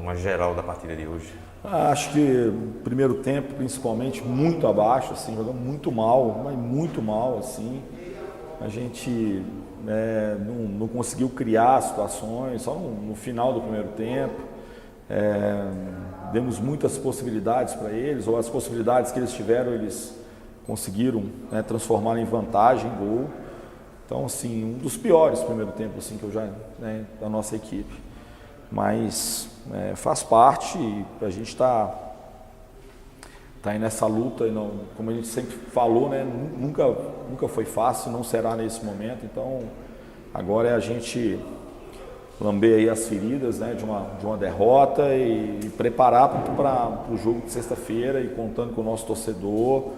uma geral da partida de hoje? Acho que primeiro tempo, principalmente, muito abaixo, assim, jogamos muito mal, mas muito mal, assim. A gente não conseguiu criar situações, só no final do primeiro tempo. Demos muitas possibilidades para eles, ou as possibilidades que eles tiveram, eles conseguiram transformar em vantagem, em gol. Então, assim, um dos piores primeiro tempo assim, que eu já da nossa equipe. Mas faz parte e a gente está aí nessa luta, e não, como a gente sempre falou, nunca foi fácil, não será nesse momento. Então, agora é a gente lamber aí as feridas de uma derrota e preparar para o jogo de sexta-feira, e contando com o nosso torcedor,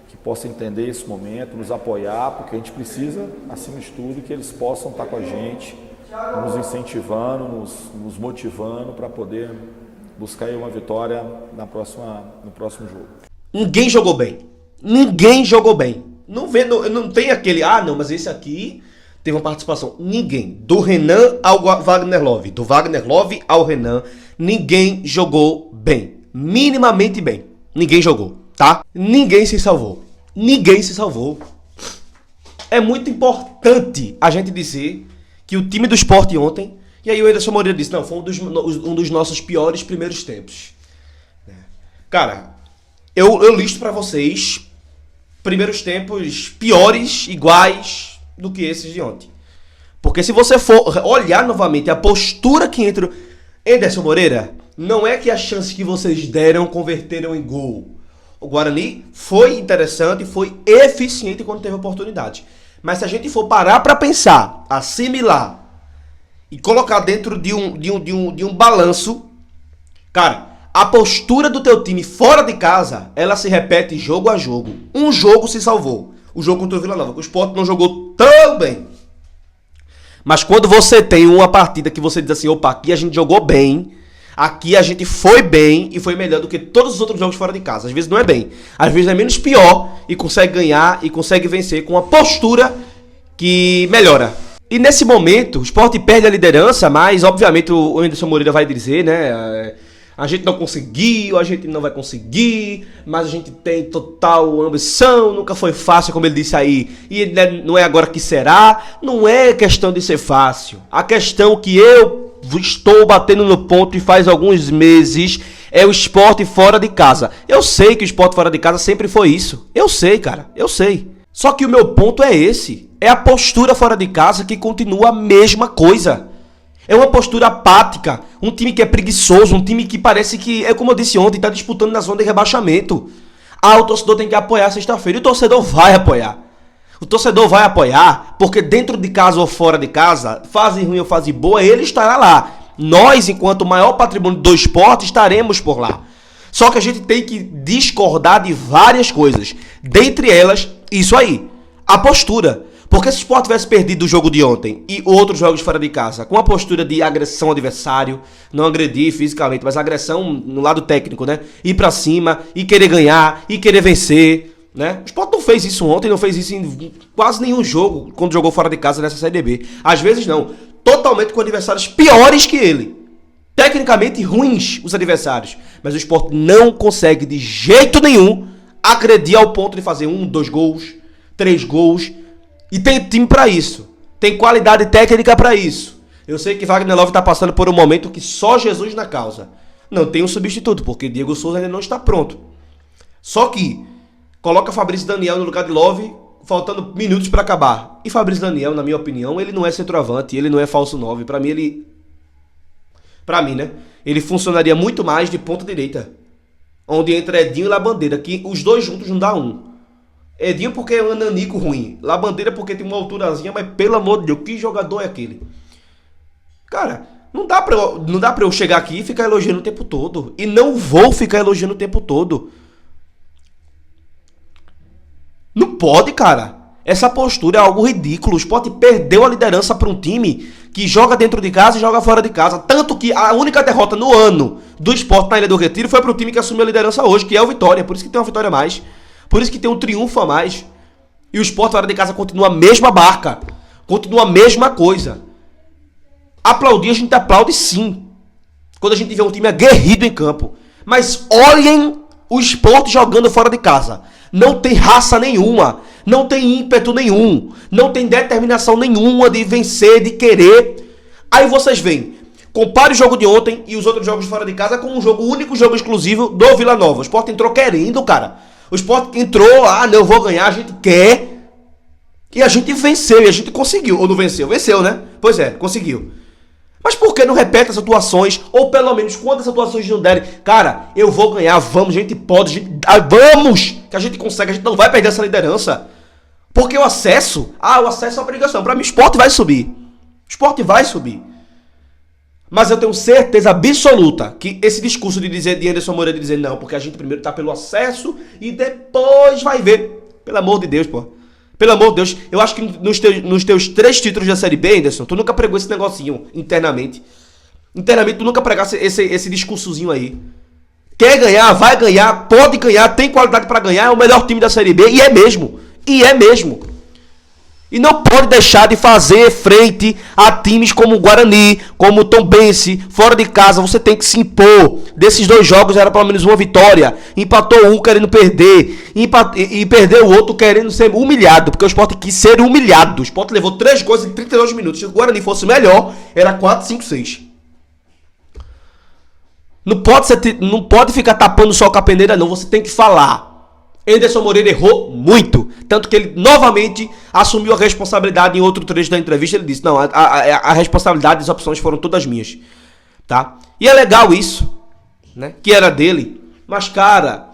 que possa entender esse momento, nos apoiar, porque a gente precisa, acima de tudo, que eles possam estar com a gente, nos incentivando, nos motivando para poder buscar aí uma vitória no próximo jogo. Ninguém jogou bem. Ninguém jogou bem. Não tem aquele, mas esse aqui teve uma participação. Ninguém. Do Renan ao Wagner Love. Do Wagner Love ao Renan. Ninguém jogou bem. Minimamente bem. Ninguém jogou, tá? Ninguém se salvou. Ninguém se salvou. É muito importante a gente dizer que o time do Sport ontem, e aí o Anderson Moreira disse, não, foi um dos nossos piores primeiros tempos. Cara, eu listo pra vocês primeiros tempos piores, iguais do que esses de ontem. Porque se você for olhar novamente a postura que entra... Anderson Moreira, não é que as chances que vocês deram converteram em gol. O Guarani foi interessante, foi eficiente quando teve oportunidade. Mas se a gente for parar para pensar, assimilar e colocar dentro de um balanço, cara, a postura do teu time fora de casa, ela se repete jogo a jogo. Um jogo se salvou, o jogo contra o Vila Nova, que o Sport não jogou tão bem. Mas quando você tem uma partida que você diz assim, opa, aqui a gente jogou bem, aqui a gente foi bem e foi melhor do que todos os outros jogos fora de casa. Às vezes não é bem, às vezes é menos pior e consegue ganhar e consegue vencer com uma postura que melhora. E nesse momento, o Sport perde a liderança, mas obviamente o Anderson Moreira vai dizer, né? A gente não conseguiu, a gente não vai conseguir, mas a gente tem total ambição, nunca foi fácil, como ele disse aí, e não é agora que será. Não é questão de ser fácil. A questão que eu estou batendo no ponto e faz alguns meses é o Sport fora de casa. Eu sei que o Sport fora de casa sempre foi isso. Eu sei, cara, eu sei. Só que o meu ponto é esse. É a postura fora de casa que continua a mesma coisa. É uma postura apática. Um time que é preguiçoso, um time que parece que, é como eu disse ontem, está disputando na zona de rebaixamento. O torcedor tem que apoiar sexta-feira. E o torcedor vai apoiar. O torcedor vai apoiar porque dentro de casa ou fora de casa, fase ruim ou fase boa, ele estará lá. Nós, enquanto maior patrimônio do esporte, estaremos por lá. Só que a gente tem que discordar de várias coisas. Dentre elas, isso aí, a postura. Porque se o Sport tivesse perdido o jogo de ontem e outros jogos fora de casa, com a postura de agressão ao adversário, não agredir fisicamente, mas agressão no lado técnico, né? Ir pra cima, e querer ganhar, e querer vencer, né? O Sport não fez isso ontem, não fez isso em quase nenhum jogo quando jogou fora de casa nessa Série B. Às vezes não, totalmente com adversários piores que ele. Tecnicamente ruins os adversários, mas o Sport não consegue de jeito nenhum agredir ao ponto de fazer 1, 2 gols, 3 gols. E tem time pra isso. Tem qualidade técnica pra isso. Eu sei que Wagner Love tá passando por um momento que só Jesus na causa. Não tem um substituto, porque Diego Souza ainda não está pronto. Só que coloca Fabrício Daniel no lugar de Love, faltando minutos pra acabar. E Fabrício Daniel, na minha opinião, ele não é centroavante, ele não é falso 9. Pra mim, né? Ele funcionaria muito mais de ponta direita. Onde entra Edinho e Labandeira, que os dois juntos não dá um. Edinho porque é um nanico ruim. Labandeira porque tem uma alturazinha, mas pelo amor de Deus, que jogador é aquele? Cara, não dá pra eu chegar aqui e ficar elogiando o tempo todo. E não vou ficar elogiando o tempo todo. Não pode, cara. Essa postura é algo ridículo. O Sport perdeu a liderança para um time que joga dentro de casa e joga fora de casa. Tanto que a única derrota no ano do Sport na Ilha do Retiro foi para o time que assumiu a liderança hoje, que é o Vitória. Por isso que tem uma vitória a mais. Por isso que tem um triunfo a mais. E o Sport fora de casa continua a mesma barca. Continua a mesma coisa. Aplaudir, a gente aplaude sim. Quando a gente vê um time aguerrido em campo. Mas olhem o Sport jogando fora de casa. Não tem raça nenhuma. Não tem ímpeto nenhum. Não tem determinação nenhuma de vencer, de querer. Aí vocês veem. Compare o jogo de ontem e os outros jogos de fora de casa com um jogo, o único jogo exclusivo do Vila Nova. O Sport entrou querendo, cara. O Sport entrou, não, eu vou ganhar, a gente quer. E a gente venceu, e a gente conseguiu. Ou não venceu? Venceu, né? Pois é, conseguiu. Mas por que não repete as atuações? Ou pelo menos, quando as atuações não derem, cara, eu vou ganhar, vamos, a gente pode, vamos, que a gente consegue, a gente não vai perder essa liderança. Porque o acesso é uma obrigação. Pra mim, o Sport vai subir. O Sport vai subir. Mas eu tenho certeza absoluta que esse discurso de Anderson Moreira de dizer não, porque a gente primeiro tá pelo acesso e depois vai ver. Pelo amor de Deus, pô. Pelo amor de Deus, eu acho que nos teus 3 títulos da Série B, Anderson, tu nunca pregou esse negocinho internamente. Internamente, tu nunca pregasse esse discursozinho aí. Quer ganhar, vai ganhar, pode ganhar, tem qualidade pra ganhar, é o melhor time da Série B, e é mesmo. E é mesmo. E não pode deixar de fazer frente a times como o Guarani, como o Tombense, fora de casa. Você tem que se impor. Desses 2 jogos era pelo menos uma vitória. Empatou um querendo perder. E perdeu o outro querendo ser humilhado. Porque o Sport quis ser humilhado. O Sport levou 3 gols em 32 minutos. Se o Guarani fosse melhor, era 4, 5, 6. Não pode ficar tapando só com a peneira, não. Você tem que falar. Anderson Moreira errou muito. Tanto que ele novamente assumiu a responsabilidade em outro trecho da entrevista. Ele disse, não, a responsabilidade das opções foram todas minhas. Tá? E é legal isso, né? Que era dele. Mas, cara,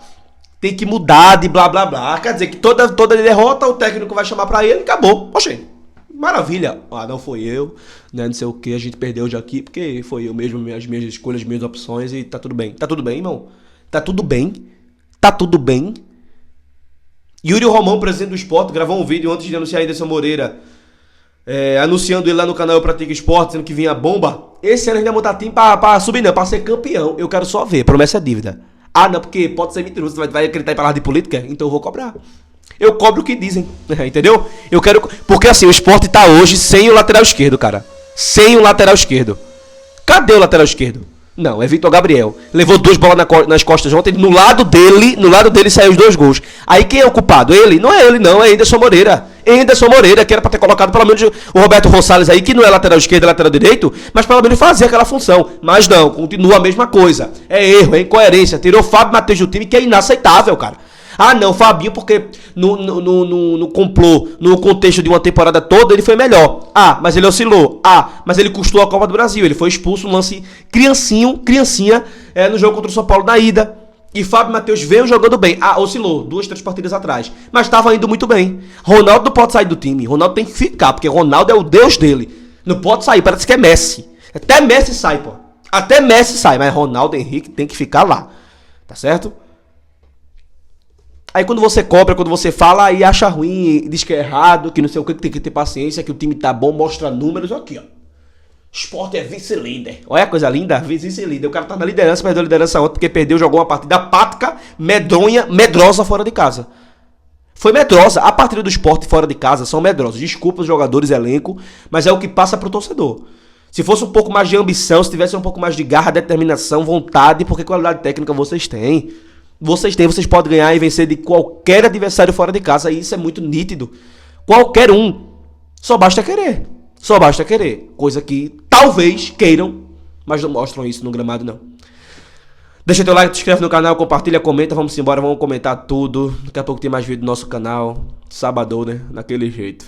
tem que mudar de blá blá blá. Quer dizer que toda derrota o técnico vai chamar pra ele e acabou. Poxa, maravilha. Não foi eu, né? Não sei o que, a gente perdeu hoje aqui, porque foi eu mesmo, as minhas escolhas, as minhas opções e tá tudo bem. Tá tudo bem, irmão? Tá tudo bem? Tá tudo bem? Yuri Romão, presidente do Sport, gravou um vídeo antes de anunciar Anderson Moreira, anunciando ele lá no canal Eu Pratico Esporte, dizendo que vinha bomba. Esse ano a gente vai montar time pra subir, não, pra ser campeão. Eu quero só ver, promessa é dívida. Não, porque pode ser mentiroso, você vai acreditar em palavra de política? Então eu vou cobrar. Eu cobro o que dizem, entendeu? Eu quero... Porque assim, o Sport tá hoje sem o lateral esquerdo, cara. Sem o lateral esquerdo. Cadê o lateral esquerdo? Não, é Vitor Gabriel. Levou 2 bolas nas costas ontem. No lado dele saiu os 2 gols. Aí quem é o culpado? Ele? Não é ele, não. É Anderson Moreira. Anderson Moreira, que era pra ter colocado pelo menos o Roberto Rosales aí, que não é lateral esquerdo, é lateral direito, mas pelo menos fazia aquela função. Mas não, continua a mesma coisa. É erro, é incoerência. Tirou o Fábio Matheus do time, que é inaceitável, cara. Não, Fabinho, porque no complô, no contexto de uma temporada toda, ele foi melhor. Mas ele oscilou. Mas ele custou a Copa do Brasil. Ele foi expulso no lance criancinha, no jogo contra o São Paulo na ida. E Fábio Matheus veio jogando bem. Oscilou 2, 3 partidas atrás. Mas estava indo muito bem. Ronaldo não pode sair do time. Ronaldo tem que ficar, porque Ronaldo é o Deus dele. Não pode sair, parece que é Messi. Até Messi sai, pô. Até Messi sai, mas Ronaldo Henrique tem que ficar lá. Tá certo? Aí quando você cobra, quando você fala, aí acha ruim, diz que é errado, que não sei o que tem que ter paciência, que o time tá bom, mostra números, aqui ó. Sport é vice-líder. Olha a coisa linda, vice-líder. O cara tá na liderança, perdeu a liderança ontem porque perdeu, jogou uma partida apática, medronha, medrosa fora de casa. Foi medrosa. A partida do Sport fora de casa são medrosas. Desculpa os jogadores, elenco, mas é o que passa pro torcedor. Se fosse um pouco mais de ambição, se tivesse um pouco mais de garra, determinação, vontade, porque qualidade técnica vocês têm. Vocês podem ganhar e vencer de qualquer adversário fora de casa, e isso é muito nítido. Qualquer um. Só basta querer. Só basta querer. Coisa que talvez queiram, mas não mostram isso no gramado, não. Deixa teu like, te inscreve no canal, compartilha, comenta, vamos embora, vamos comentar tudo. Daqui a pouco tem mais vídeo no nosso canal. Sábado, né? Daquele jeito.